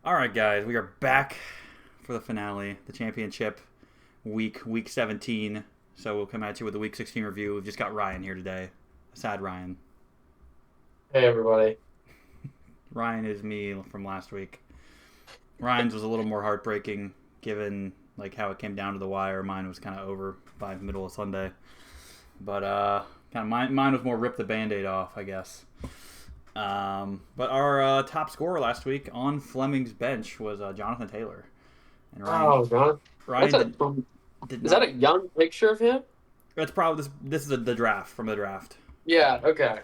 All right, guys, we are back for the finale, the championship week 17. So we'll come at you with the week 16 review. We've just got Ryan here today. Sad Ryan. Hey everybody. Ryan is me from last week. Ryan's was a little more heartbreaking given like how it came down to the wire. Mine was kind of over by the middle of Sunday. But kind of mine was more rip the band-aid off, I guess. But our top scorer last week on Fleming's bench was Jonathan Taylor, and Oh God, that's Ryan a did is that not. a young picture of him? That's probably this is the draft from the draft. Yeah. Okay.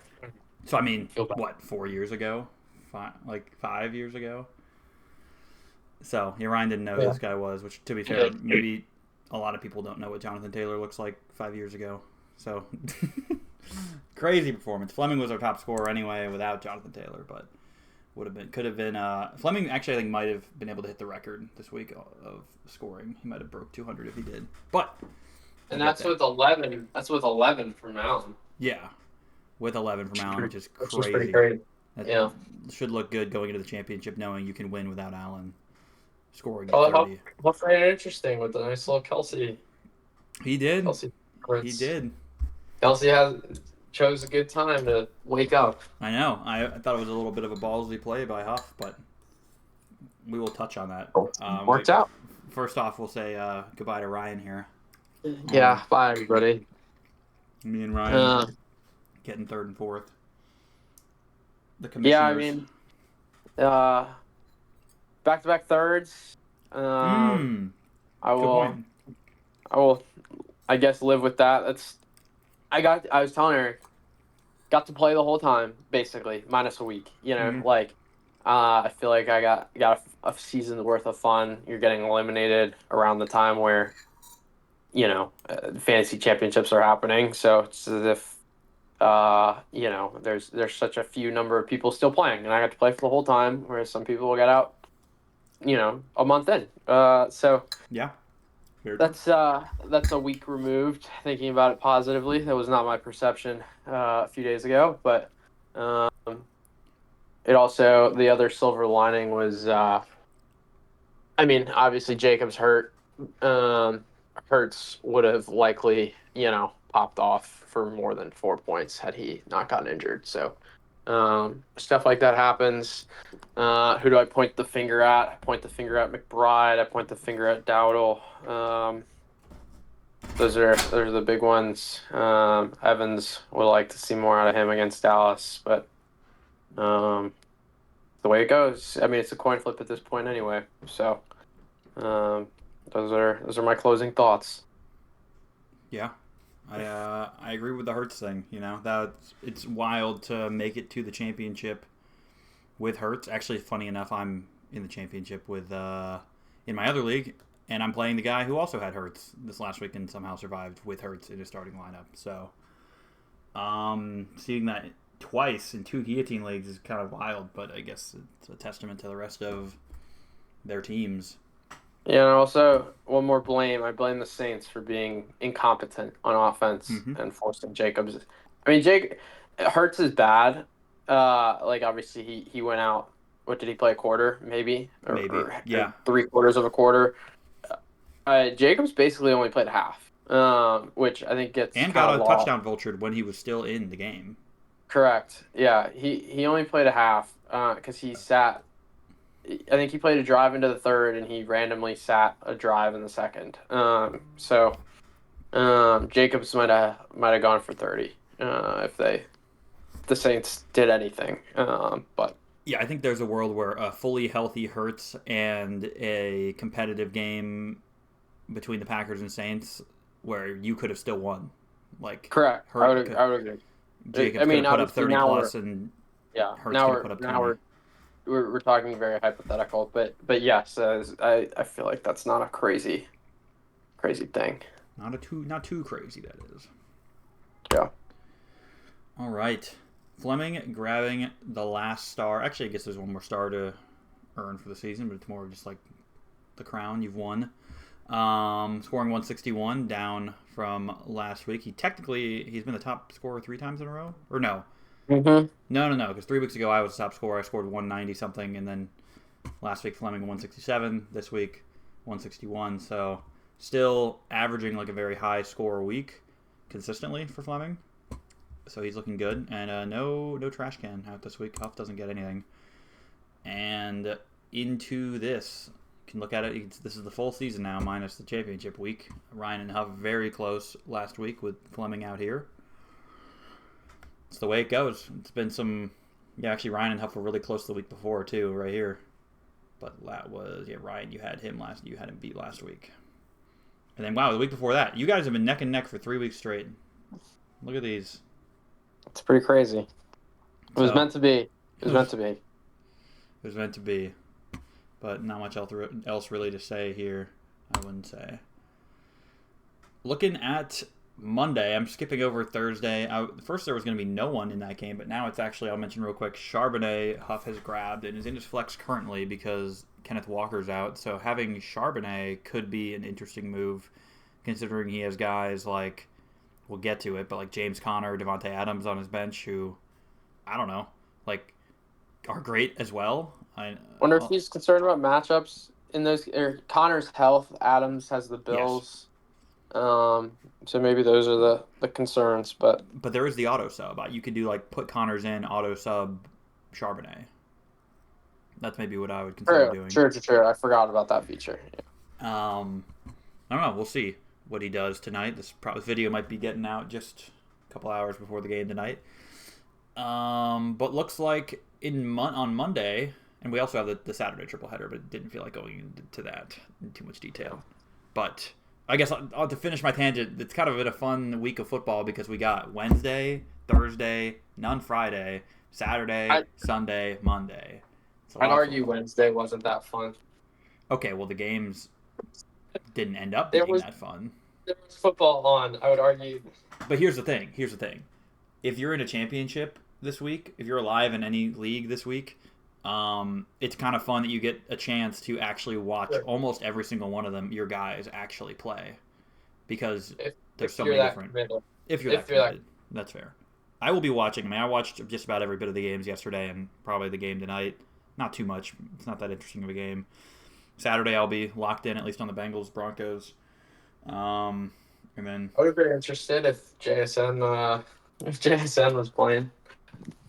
So I mean, Feel bad. what 4 years ago, 5 years ago. So yeah, Ryan didn't know who Yeah. this guy was, which to be fair, Yeah. maybe a lot of people don't know what Jonathan Taylor looks like 5 years ago. So crazy performance. Fleming was our top scorer anyway without Jonathan Taylor, but could have been Fleming actually I think might have been able to hit the record this week of scoring. He might have broke 200 if he did. But we'll And get that's there. with 11. That's with 11 from Allen. Yeah, with 11 from Allen, which is Which is pretty crazy. great. That Yeah. should look good going into the championship, knowing you can win without Allen scoring you Well, 30. hopefully interesting with the nice little Kelsey. He did. Kelsey. He did. Kelsey chose a good time to wake up. I know. I thought it was a little bit of a ballsy play by Huff, but we will touch on that. Worked out. First off, we'll say goodbye to Ryan here. Yeah. Bye everybody. Me and Ryan getting third and fourth. The Yeah. I commissioners. mean, back-to-back thirds. I Good will. point. I will. I guess live with that. I was telling Eric, got to play the whole time basically, minus a week. Mhm. I feel like I got a season's worth of fun. You're getting eliminated around the time where, fantasy championships are happening. So it's as if, there's such a few number of people still playing, and I got to play for the whole time, whereas some people got out, a month in. So. Yeah. Very true. That's a week removed. Thinking about it positively, that was not my perception a few days ago. But it also the other silver lining was, obviously Jacob's hurt. Hurts would have likely popped off for more than 4 points had he not gotten injured. So stuff like that happens. Who do I point the finger at? I point the finger at McBride. I point the finger at Dowdle. Those are the big ones. Evans would like to see more out of him against Dallas, but the way it goes. I mean, it's a coin flip at this point anyway. So those are my closing thoughts. Yeah. I agree with the Hurts thing. That it's wild to make it to the championship with Hurts. Actually, funny enough, I'm in the championship with in my other league, and I'm playing the guy who also had Hurts this last week and somehow survived with Hurts in his starting lineup. So, seeing that twice in two guillotine leagues is kind of wild, but I guess it's a testament to the rest of their teams. Yeah, and also one more blame. I blame the Saints for being incompetent on offense Mm-hmm. and forcing Jacobs. I mean, Hurts is bad. Obviously he went out. What did he play? A quarter, maybe, Maybe. or Yeah. 3/4 of a quarter. Jacobs basically only played half, which I think gets And kind got of a lost. touchdown vultured when he was still in the game. Correct. Yeah, he only played a half because he sat. I think he played a drive into the third, and he randomly sat a drive in the second. Jacobs might have gone for 30 if the Saints did anything. But Yeah, I think there's a world where a fully healthy Hurts and a competitive game between the Packers and Saints where you could have still won. Like correct, I would agree. Jacobs I could mean, have put up obviously 30 now plus and Hurts now could have put up now 20. we're talking very hypothetical, but yes, I feel like that's not a crazy thing. Not too crazy, that is. Yeah. All right. Fleming grabbing the last star. Actually, I guess there's one more star to earn for the season, but it's more just like the crown. You've won. Scoring 161, down from last week. He's been the top scorer 3 times in a row? Or no? Mm-hmm. No, because 3 weeks ago I was the top scorer. I scored 190 something, and then Last week, Fleming 167. This week, 161. So still averaging like a very high score a week consistently for Fleming. So he's looking good. And no trash can out this week. Huff doesn't get anything. And into this, you can look at it. This is the full season now, minus the championship week. Ryan and Huff very close last week with Fleming out here. It's the way it goes. It's been some... Yeah, actually, Ryan and Huff were really close the week before, too, right here. But that was... Yeah, Ryan, you had him beat last week. And then, wow, the week before that, you guys have been neck and neck for 3 weeks straight. Look at these. It's pretty crazy. It was meant to be. It was meant to be. It was meant to be. But not much else really to say here, I wouldn't say. Looking at Monday, I'm skipping over Thursday. First, there was going to be no one in that game, but now it's actually, I'll mention real quick, Charbonnet Huff has grabbed and is in his flex currently because Kenneth Walker's out. So having Charbonnet could be an interesting move, considering he has guys like, we'll get to it, but like James Conner, Devontae Adams on his bench who, I don't know, like, are great as well. I wonder if he's concerned about matchups in those. Or Connor's health. Adams has the Bills. Yes. So maybe those are the concerns, but there is the auto sub. You could do like put Connors in, auto sub Charbonnet. That's maybe what I would consider doing. Sure. I forgot about that feature. Yeah. I don't know. We'll see what he does tonight. This video might be getting out just a couple hours before the game tonight. But looks like on Monday, and we also have the Saturday triple header, but didn't feel like going into that in too much detail. But I guess to finish my tangent, it's kind of been a fun week of football because we got Wednesday, Thursday, none Friday, Saturday, Sunday, Monday. I'd argue Wednesday wasn't that fun. Okay, well, the games didn't end up being that fun. There was football on, I would argue. But here's the thing. If you're in a championship this week, if you're alive in any league this week, it's kind of fun that you get a chance to actually watch almost every single one of them, your guys actually play. Because there's so many different... If you're that committed. That's fair. I will be watching. I mean, I watched just about every bit of the games yesterday and probably the game tonight. Not too much. It's not that interesting of a game. Saturday, I'll be locked in, at least on the Bengals, Broncos. And then... I would be interested if JSN was playing.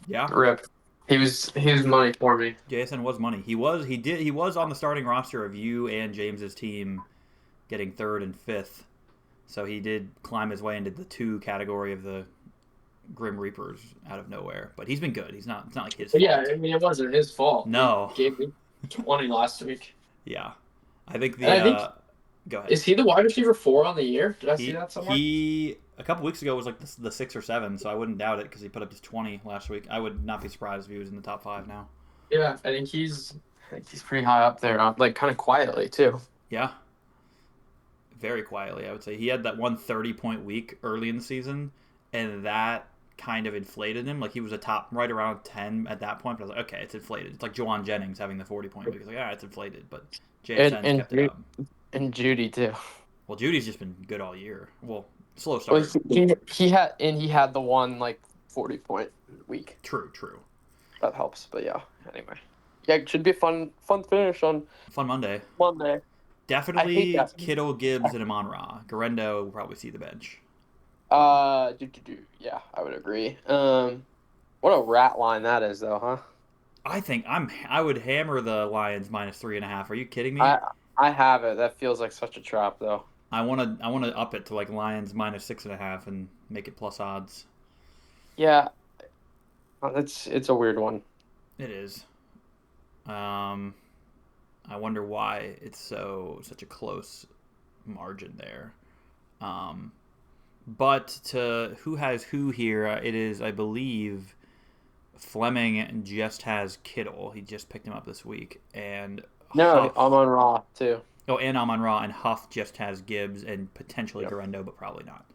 Yeah. Rip. He was money for me. JSN was money. He was on the starting roster of you and James's team getting 3rd and 5th. So he did climb his way into the 2 category of the Grim Reapers out of nowhere. But he's been good. It's not like his fault. Yeah, I mean, it wasn't his fault. No. He gave me 20 last week. Yeah. I think go ahead. Is he the wide receiver 4 on the year? Did I see that somewhere? He, a couple weeks ago, was like the 6 or 7, so I wouldn't doubt it because he put up his 20 last week. I would not be surprised if he was in the top 5 now. Yeah, I think he's pretty high up there, like kind of quietly too. Yeah. Very quietly, I would say. He had that 130-point week early in the season, and that kind of inflated him. Like, he was a top right around 10 at that point, but I was like, okay, it's inflated. It's like Juwan Jennings having the 40-point week. It's like, it's inflated, but JSN kept it up. And Judy, too. Well, Judy's just been good all year. Well, slow start. Well, he had the one, 40-point week. True. That helps, but yeah, anyway. Yeah, it should be a fun finish on... Fun Monday. Definitely Kittle, Gibbs, and Amon-Ra. Garendo will probably see the bench. Yeah, I would agree. What a rat line that is, though, huh? I think I would hammer the Lions minus 3.5. Are you kidding me? I have it. That feels like such a trap, though. I want to up it to Lions minus 6.5 and make it plus odds. Yeah, it's a weird one. It is. I wonder why it's such a close margin there. But to who has who here, it is, I believe, Fleming just has Kittle. He just picked him up this week. And no, Amon-Ra, too. Oh, and Amon-Ra, and Huff just has Gibbs and potentially Garendo, but probably not.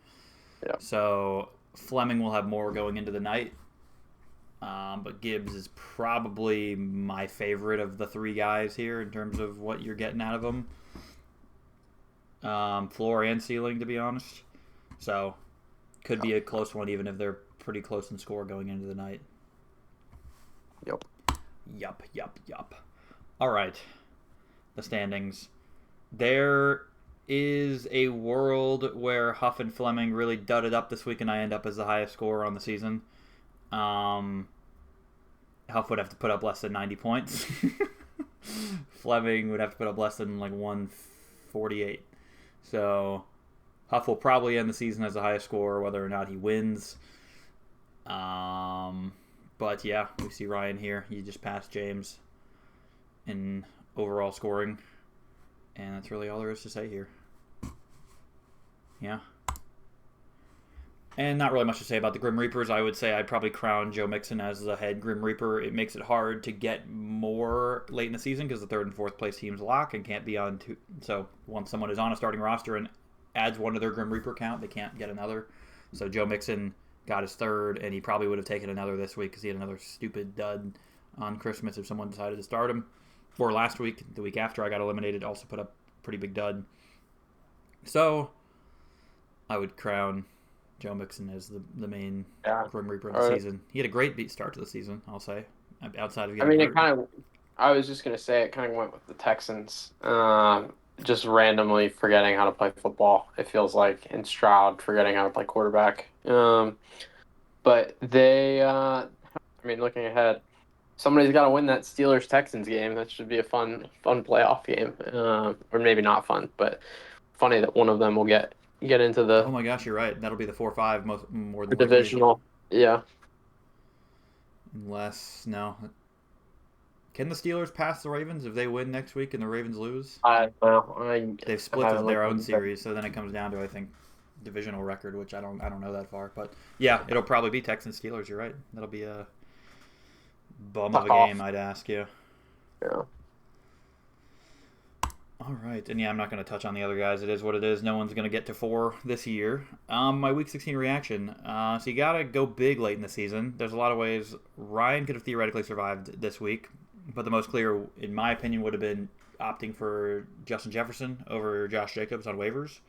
Yeah. So Fleming will have more going into the night. But Gibbs is probably my favorite of the 3 guys here in terms of what you're getting out of them. Floor and ceiling, to be honest. So, could be a close one even if they're pretty close in score going into the night. Yup. All right, the standings. There is a world where Huff and Fleming really dudded up this week, and I end up as the highest scorer on the season. Um, Huff would have to put up less than 90 points. Fleming would have to put up less than like 148. So Huff will probably end the season as the highest scorer, whether or not he wins. But yeah, we see Ryan here. He just passed James in overall scoring. And that's really all there is to say here. Yeah. And not really much to say about the Grim Reapers. I would say I'd probably crown Joe Mixon as the head Grim Reaper. It makes it hard to get more late in the season because the third and fourth place teams lock and can't be on two. So once someone is on a starting roster and adds one to their Grim Reaper count, they can't get another. So Joe Mixon got his third, and he probably would have taken another this week because he had another stupid dud on Christmas if someone decided to start him. Or last week, the week after I got eliminated, also put up a pretty big dud. So I would crown Joe Mixon as the main Grim Reaper of the season. He had a great beat start to the season, I'll say. Outside of getting hurt. I was just gonna say it kind of went with the Texans. Just randomly forgetting how to play football. It feels like, and Stroud forgetting how to play quarterback. But they, looking ahead, somebody's got to win that Steelers-Texans game. That should be a fun playoff game. Or maybe not fun, but funny that one of them will get into the. Oh my gosh, you're right. That'll be the 4-5 more than divisional. Yeah. Unless no. Can the Steelers pass the Ravens if they win next week and the Ravens lose? They've split their own series, so then it comes down to, I think, divisional record, which I don't know that far. But yeah, it'll probably be Texans Steelers. You're right. That'll be a bum of a game, I'd ask you. Yeah. All right, and yeah, I'm not going to touch on the other guys. It is what it is. No one's going to get to 4 this year. My Week 16 reaction. So you got to go big late in the season. There's a lot of ways Ryan could have theoretically survived this week, but the most clear, in my opinion, would have been opting for Justin Jefferson over Josh Jacobs on waivers.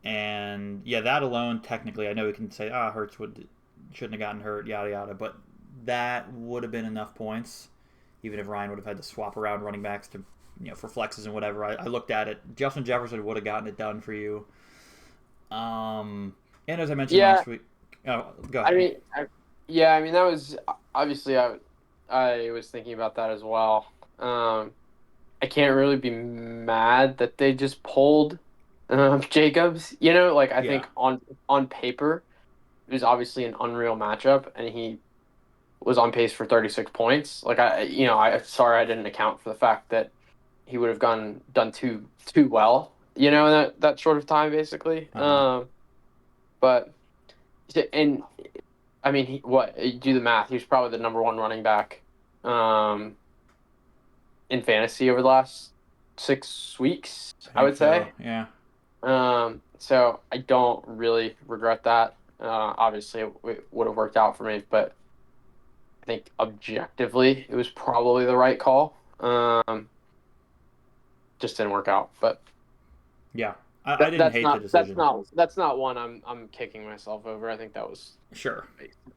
And yeah, that alone, technically, I know we can say, Hurts shouldn't have gotten hurt, yada yada, but that would have been enough points, even if Ryan would have had to swap around running backs to, for flexes and whatever. I looked at it. Justin Jefferson would have gotten it done for you. And as I mentioned last week, go ahead. That was obviously I was thinking about that as well. I can't really be mad that they just pulled Jacobs. I think on paper it was obviously an unreal matchup, and he was on pace for 36 points. Sorry I didn't account for the fact that he would have done too well, in that short of time, basically. But and I mean, do the math? He was probably the number one running back in fantasy over the last 6 weeks, I would say. So, yeah. So I don't really regret that. Obviously, it would have worked out for me, but I think objectively it was probably the right call. Just didn't work out, but yeah, I didn't hate the decision. That's not one I'm kicking myself over. I think that was the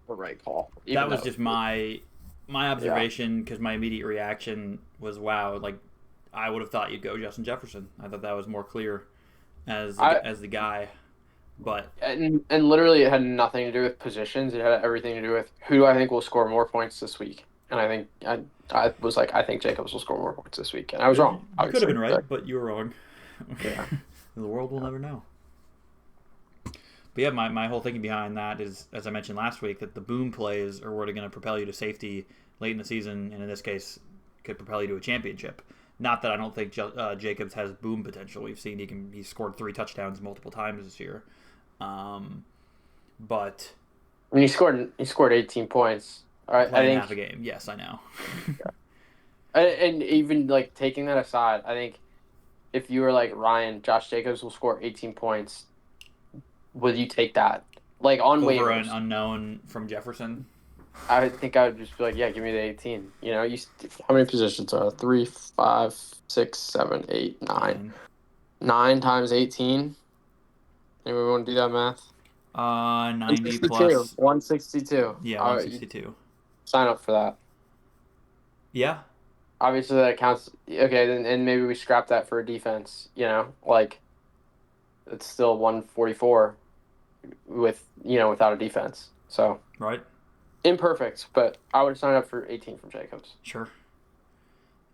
right call. That was just my observation, because my immediate reaction was, wow, like I would have thought you'd go Justin Jefferson. I thought that was more clear as the guy. But and literally it had nothing to do with positions. It had everything to do with who do I think will score more points this week. And I think I was like, I think Jacobs will score more points this week, and I was wrong. You could have been right, but you were wrong. Yeah. The world will never know. But yeah, my whole thinking behind that is, as I mentioned last week, that the boom plays are what are going to propel you to safety late in the season, and in this case, could propel you to a championship. Not that I don't think Jacobs has boom potential. We've seen he scored 3 touchdowns multiple times this year. But I mean, he scored 18 points. I think half a game. Yes, I know. Yeah. And even taking that aside, I think if you were like Ryan, Josh Jacobs will score 18 points. Would you take that? On over waivers, an unknown from Jefferson? I think I would just be like, yeah, give me the 18. How many positions are 3, 5, 6, 7, 8, 9? 9 times 18. Anyone want to do that math? 90 plus 162. Yeah, 162. Sign up for that. Yeah. obviously that counts. Okay, then and maybe we scrap that for a defense. Like it's still 144 with without a defense. So Right? imperfect, but I would have signed up for 18 from Jacobs. Sure.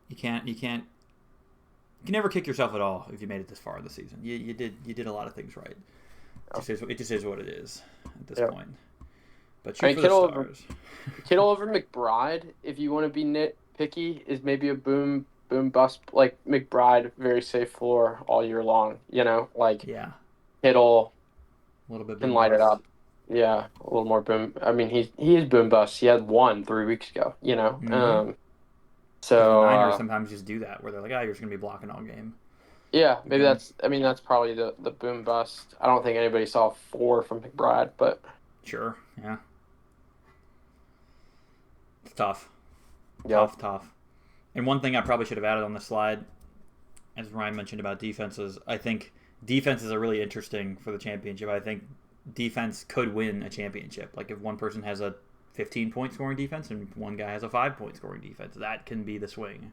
You can never kick yourself at all if you made it this far in the season. You did a lot of things right. Yeah. It just is what it is at this Yeah. point. But I shoot mean, for the stars. Kittle over McBride, if you want to be nitpicky, is maybe a boom bust. Like McBride, very safe floor all year long. Like Yeah, Kittle a little bit can boom light it bust. up. Yeah, a little more boom. I mean, he is boom bust. He had one 3 weeks ago. Mm-hmm. Because the So Niners sometimes just do that, where they're like, "Ah, you're just gonna be blocking all game." yeah, maybe Again, that's. I mean, that's probably the boom bust. I don't think anybody saw four from McBride, but sure, yeah, it's tough, yeah, tough. And one thing I probably should have added on the slide, as Ryan mentioned about defenses, I think defenses are really interesting for the championship. I think defense could win a championship. Like if one person has a 15-point scoring defense and one guy has a 5-point scoring defense, that can be the swing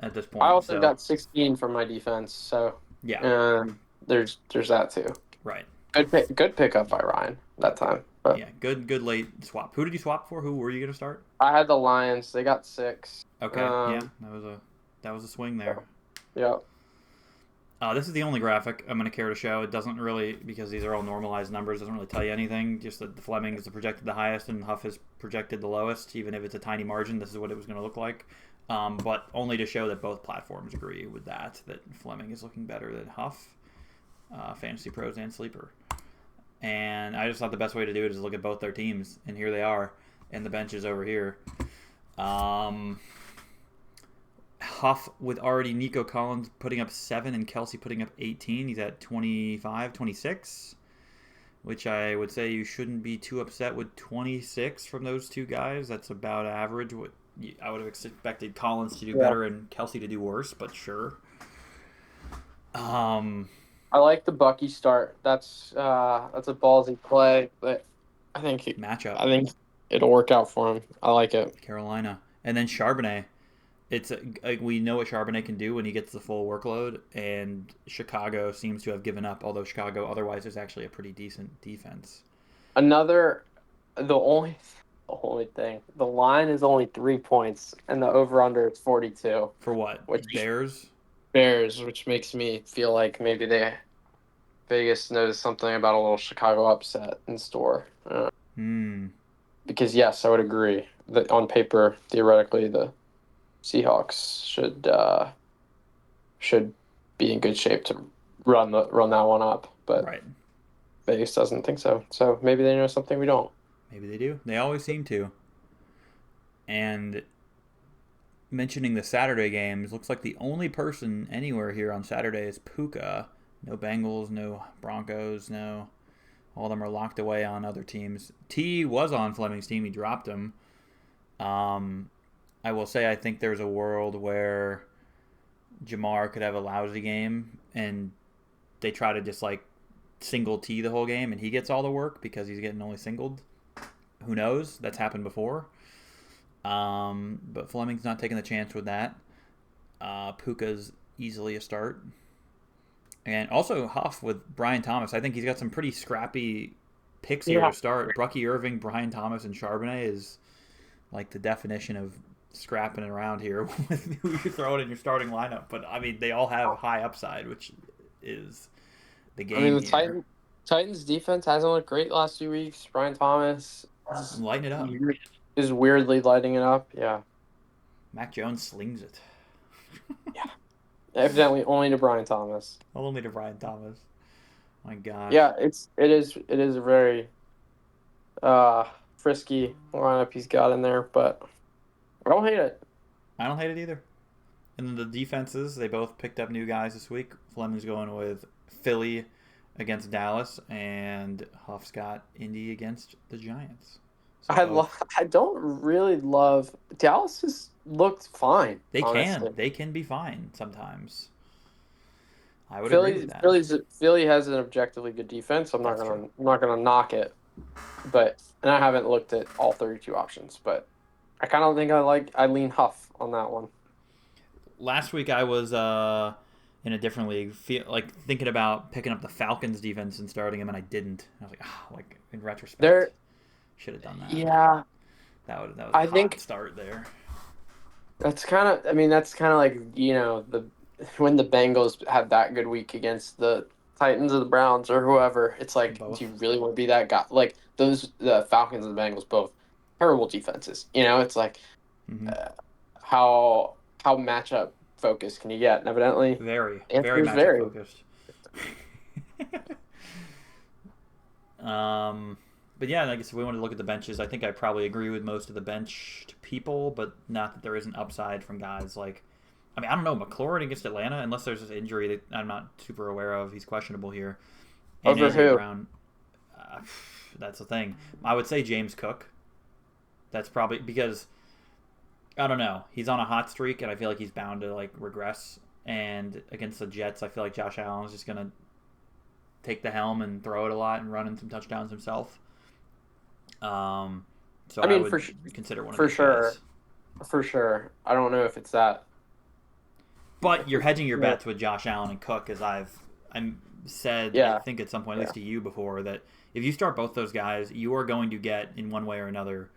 at this I point. also So got 16 from my defense. So yeah, there's that too. right. Good pickup by Ryan that time. But Yeah, good late swap. Who did you swap for? Who were you gonna start? I had the Lions. They got 6. Okay, yeah, that was a swing there. Yeah. This is the only graphic I'm going to care to show. It doesn't really, because these are all normalized numbers, doesn't really tell you anything. Just that the Fleming is projected the highest and Huff is projected the lowest. Even if it's a tiny margin, this is what it was going to look like. But only to show that both platforms agree with that Fleming is looking better than Huff, Fantasy Pros and Sleeper. And I just thought the best way to do it is look at both their teams, and here they are, and the bench is over here. Huff with already Nico Collins putting up 7 and Kelsey putting up 18. He's at 25, 26, which I would say you shouldn't be too upset with 26 from those two guys. That's about average. What I would have expected Collins to do Yeah. better and Kelsey to do worse, but sure. I like the Bucky start. That's a ballsy play, but I think Matchup, I think it'll work out for him. I like it. Carolina. And then Charbonnet. It's we know what Charbonnet can do when he gets the full workload, and Chicago seems to have given up. Although Chicago otherwise is actually a pretty decent defense. Another the only thing, the line is only 3 points and the over under is 42, For what? which Bears? Bears, which makes me feel like maybe Vegas knows something about a little Chicago upset in store. Because yes, I would agree that on paper, theoretically, the Seahawks should be in good shape to run that one up, but Right. Vegas doesn't think so. So maybe they know something we don't. Maybe they do. They always seem to. And mentioning the Saturday games, looks like the only person anywhere here on Saturday is Puka. No Bengals, no Broncos, no. All of them are locked away on other teams. T was on Fleming's team. He dropped him. I will say I think there's a world where Jamar could have a lousy game and they try to just like single T the whole game and he gets all the work because he's getting only singled. Who knows? That's happened before. But Fleming's not taking the chance with that. Puka's easily a start. And also Huff with Brian Thomas. I think he's got some pretty scrappy picks here to start. Bucky Irving, Brian Thomas, and Charbonnet is like the definition of scrapping around here with who you throw it in your starting lineup. But I mean, they all have high upside, which is the game. I mean, the here. Titans defense hasn't looked great last 2 weeks. Brian Thomas Lighten it up. Is weirdly lighting it up. Yeah. Mac Jones slings it. Yeah. Evidently only to Brian Thomas. Only to Brian Thomas. My God. Yeah, it is a very frisky lineup he's got in there, but I don't hate it. I don't hate it either. And then the defenses, they both picked up new guys this week. Fleming's going with Philly against Dallas, and Huff's got Indy against the Giants. So I don't really love Dallas. Has looked fine. They can be fine sometimes. I would agree with that. Philly has an objectively good defense. I'm not gonna knock it, but and I haven't looked at all 32 options, but I kind of think I lean Huff on that one. last week I was in a different league, like thinking about picking up the Falcons defense and starting him, and I didn't. I was like, oh, like in retrospect, There, should have done that. yeah, That was a I hot think start there. that's kind of. I mean, that's kind of like the when the Bengals had that good week against the Titans or the Browns or whoever. It's like, do you Both. really want to be that guy? Like the Falcons and the Bengals both terrible defenses. It's like Mm-hmm. uh, how matchup focused can you get? And evidently, Very, the answer very is matchup very. focused. um, but yeah, I guess if we want to look at the benches, I think I probably agree with most of the benched people, but not that there isn't upside from guys like. I mean, I don't know McLaurin against Atlanta, unless there's this injury that I'm not super aware of. He's questionable here, and Over AJ who? Brown. Uh, that's the thing. I would say James Cook. That's probably because I don't know. He's on a hot streak, and I feel like he's bound to like regress. And against the Jets, I feel like Josh Allen is just gonna take the helm and throw it a lot and run in some touchdowns himself. So I I mean, would consider one of for those guys. sure, for sure. I don't know if it's that. But If you're it, hedging your yeah, bets with Josh Allen and Cook, as I'm said, I yeah, think at some point, at yeah. least to you before, that if you start both those guys, you are going to get in one way or another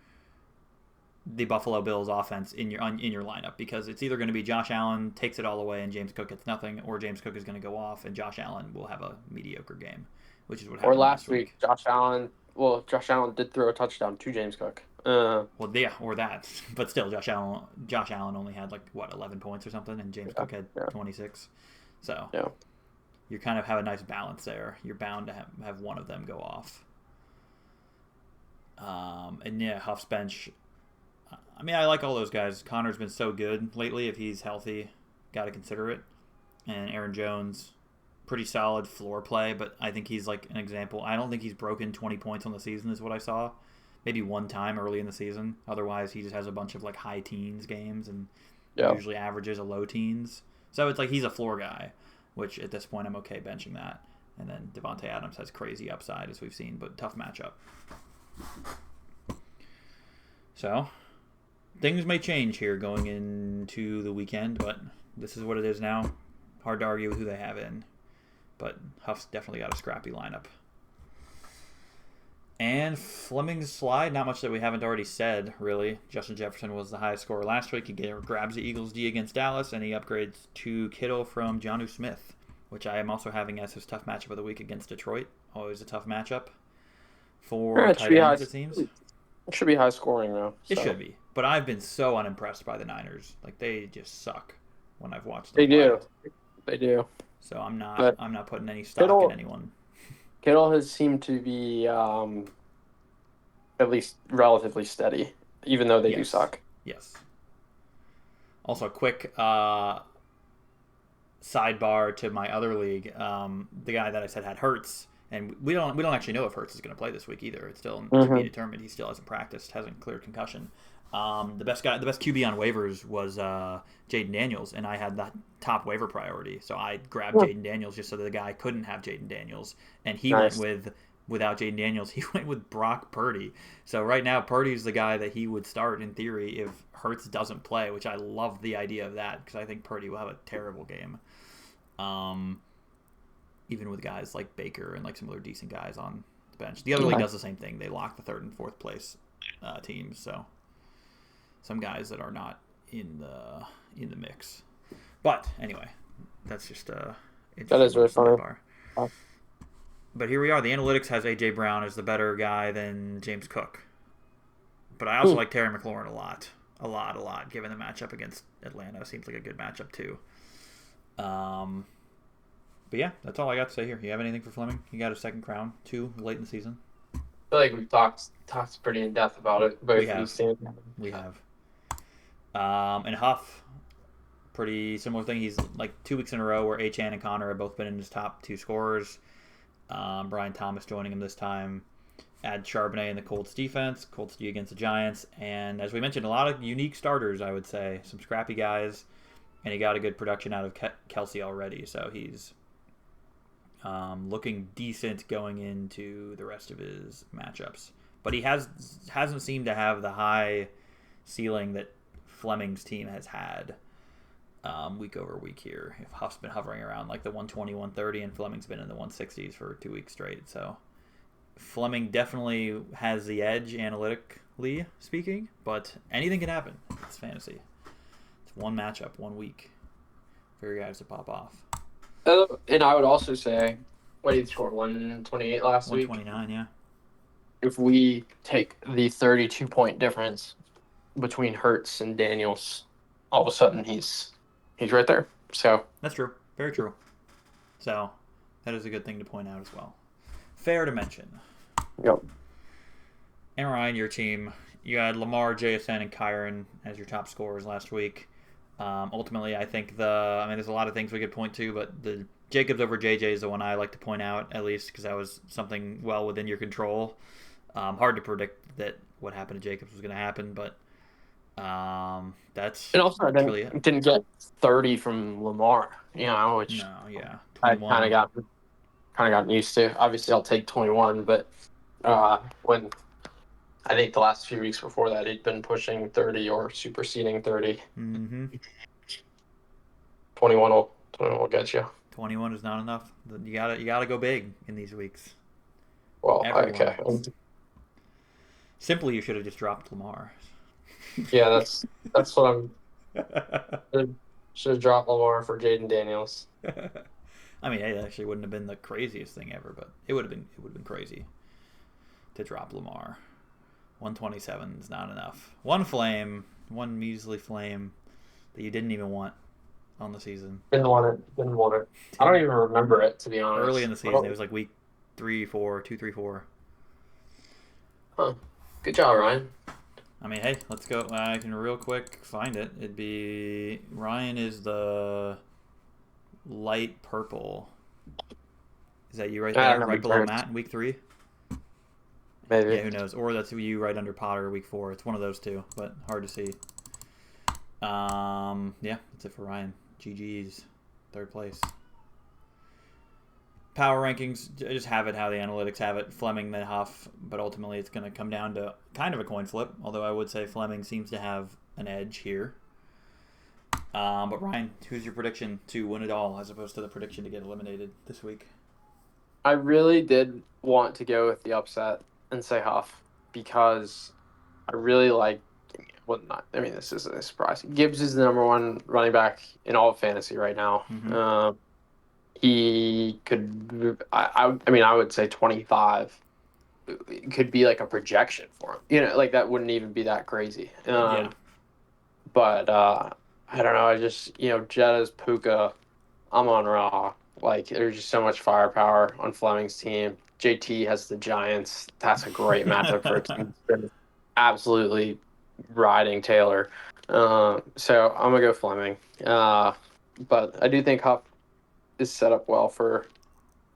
the Buffalo Bills offense in your lineup because it's either going to be Josh Allen takes it all away and James Cook gets nothing, or James Cook is going to go off and Josh Allen will have a mediocre game, which is what Or happened last last week, week. Josh Allen. Well, Josh Allen did throw a touchdown to James Cook. Well, yeah, or that, but still, Josh Allen only had like what 11 points or something, and James Yeah, Cook had yeah, 26. So yeah. you kind of have a nice balance there. You're bound to have one of them go off. And yeah, Huff's bench. I mean, I like all those guys. Connor's been so good lately. If he's healthy, got to consider it. And Aaron Jones, pretty solid floor play, but I think he's like an example. I don't think he's broken 20 points on the season, is what I saw. Maybe one time early in the season. Otherwise, he just has a bunch of like high teens games and Yeah. usually averages a low teens. So it's like he's a floor guy, which at this point I'm okay benching that. And then Devontae Adams has crazy upside, as we've seen, but tough matchup. So things may change here going into the weekend, but this is what it is now. Hard to argue with who they have in, but Huff's definitely got a scrappy lineup. And Fleming's slide, not much that we haven't already said, really. Justin Jefferson was the highest scorer last week. He grabs the Eagles D against Dallas, and he upgrades to Kittle from Jonnu Smith, which I am also having as his tough matchup of the week against Detroit. Always a tough matchup for It should tight be high. ends, it seems. It should be high scoring though. It So should be. But I've been so unimpressed by the Niners. Like, they just suck when I've watched them they play. do. They do. So I'm not But I'm not putting any stock in Kittle anyone. Kittle has seemed to be at least relatively steady, even though they do Yes. suck. Yes. Also, quick sidebar to my other league. The guy that I said had Hurts, and we don't actually know if Hurts is going to play this week either. It's still to be Hmm. determined. He still hasn't practiced, hasn't cleared concussion. The best QB on waivers was Jaden Daniels, and I had the top waiver priority, so I grabbed Jaden Daniels just so that the guy couldn't have Jaden Daniels, and he went Nice. without Jaden Daniels. He went with Brock Purdy. So right now, Purdy's the guy that he would start in theory if Hurts doesn't play, which I love the idea of that because I think Purdy will have a terrible game. Um, Even with guys like Baker and like some other decent guys on the bench. The other league Okay. does the same thing. They lock the third and fourth place teams. So some guys that are not in the mix. But anyway, that's just That interesting is little really funny. sidebar. But here we are. The analytics has AJ Brown as the better guy than James Cook. But I also Hmm. like Terry McLaurin a lot. A lot, given the matchup against Atlanta. Seems like a good matchup too. But yeah, that's all I got to say here. You have anything for Fleming? He got a second crown too late in the season. I feel like we've talked pretty in depth about it. We Both of these have. teams. We have. And Huff, pretty similar thing. He's like 2 weeks in a row where Achan and Connor have both been in his top two scorers. Brian Thomas joining him this time. Add Charbonnet in the Colts defense. Colts D against the Giants. And as we mentioned, a lot of unique starters, I would say. Some scrappy guys. And he got a good production out of Kelsey already. So he's looking decent going into the rest of his matchups. But he hasn't seemed to have the high ceiling that Fleming's team has had. week over week here. If Huff's been hovering around like the 120, 130, and Fleming's been in the 160s for 2 weeks straight. So Fleming definitely has the edge analytically speaking, but anything can happen. It's fantasy. It's one matchup, 1 week for your guys to pop off. And I would also say, what did he score? 128 last week? 129, yeah. If we take the 32-point difference between Hurts and Daniels, all of a sudden he's right there. So that's true. Very true. So that is a good thing to point out as well. Fair to mention. Yep. And Ryan, your team, you had Lamar, JSN, and Kyron as your top scorers last week. Ultimately, I think there's a lot of things we could point to, but the Jacobs over JJ is the one I like to point out, at least because that was something well within your control. Hard to predict that what happened to Jacobs was going to happen, but that's and also I really it. didn't get 30 from Lamar, which no, yeah, 21. I kind of gotten used to. Obviously, I'll take 21, but when I think the last few weeks before that, he'd been pushing 30 or superseding 30. Mm-hmm. 21 will get you. 21 is not enough. You gotta go big in these weeks. Well, Everyone. Okay. Simply, you should have just dropped Lamar. Yeah, that's what I'm. Should have dropped Lamar for Jaden Daniels. I mean, it actually wouldn't have been the craziest thing ever, but it would have been crazy to drop Lamar. 127 is not enough. One measly flame that you didn't even want on the season. Didn't want it. I don't even remember it, to be honest. Early in the season, it was like week 3, 4, 2, 3, 4. Huh. Good job, Ryan. I mean, hey, let's go. I can real quick find it. It'd be Ryan is the light purple. Is that you right there, right below Matt in week 3? Maybe. Yeah, who knows? Or that's you right under Potter week 4. It's one of those two, but hard to see. Yeah, that's it for Ryan. GG's, 3rd place. Power rankings, just have it how the analytics have it. Fleming, then Huff, but ultimately it's going to come down to kind of a coin flip, although I would say Fleming seems to have an edge here. But Ryan, who's your prediction to win it all as opposed to the prediction to get eliminated this week? I really did want to go with the upset and say Huff because I really like. Well, not. I mean, this isn't a surprise. Gibbs is the number 1 running back in all of fantasy right now. Mm-hmm. He could. I mean, I would say 25 could be like a projection for him. Like that wouldn't even be that crazy. Yeah. But I don't know. I just Jetta's Puka, Amon Ra. Like there's just so much firepower on Fleming's team. JT has the Giants. That's a great matchup for a team that's been absolutely riding Taylor. So I'm gonna go Fleming. But I do think Huff is set up well for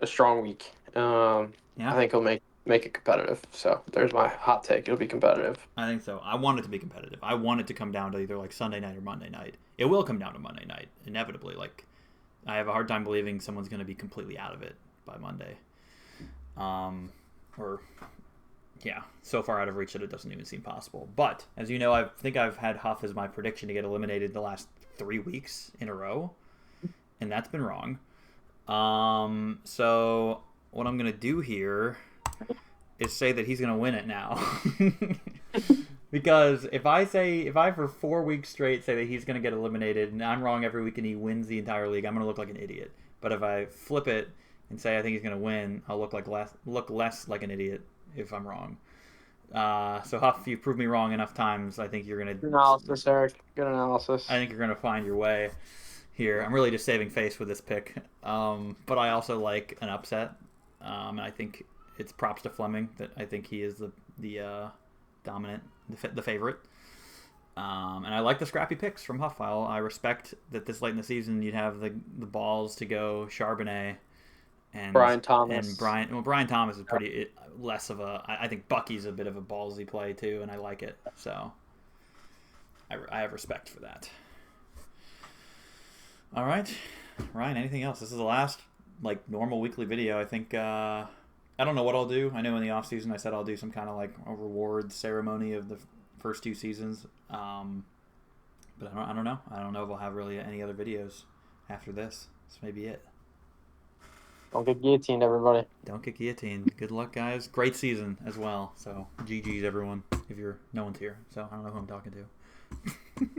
a strong week. Yeah. I think he'll make it competitive. So there's my hot take. It'll be competitive. I think so. I want it to be competitive. I want it to come down to either like Sunday night or Monday night. It will come down to Monday night, inevitably. Like, I have a hard time believing someone's going to be completely out of it by Monday. So far out of reach that it doesn't even seem possible. But, as you know, I think I've had Huff as my prediction to get eliminated the last 3 weeks in a row. And that's been wrong. So what I'm going to do here is say that he's going to win it now. Because if I for 4 weeks straight say that he's going to get eliminated and I'm wrong every week and he wins the entire league, I'm going to look like an idiot. But if I flip it and say I think he's going to win, I'll look less like an idiot if I'm wrong. So Huff, you've proved me wrong enough times. I think you're going to... Good analysis, Eric. Good analysis. I think you're going to find your way here. I'm really just saving face with this pick. But I also like an upset. And I think it's props to Fleming that I think he is the dominant, the favorite. And I like the scrappy picks from Huff. I respect that this late in the season you'd have the balls to go Charbonnet and Brian Thomas. And Brian Thomas is pretty less of a... I think Bucky's a bit of a ballsy play too, and I like it. So I have respect for that. All right, Ryan, anything else? This is the last normal weekly video. I think I don't know what I'll do. I know in the off season I said I'll do some kind of a reward ceremony of the first 2 seasons. But I don't know. I don't know if we'll have really any other videos after this. This may be it. Don't get guillotined, everybody. Don't get guillotined. Good luck, guys. Great season as well. So GG's everyone. If you're no one's here, so I don't know who I'm talking to.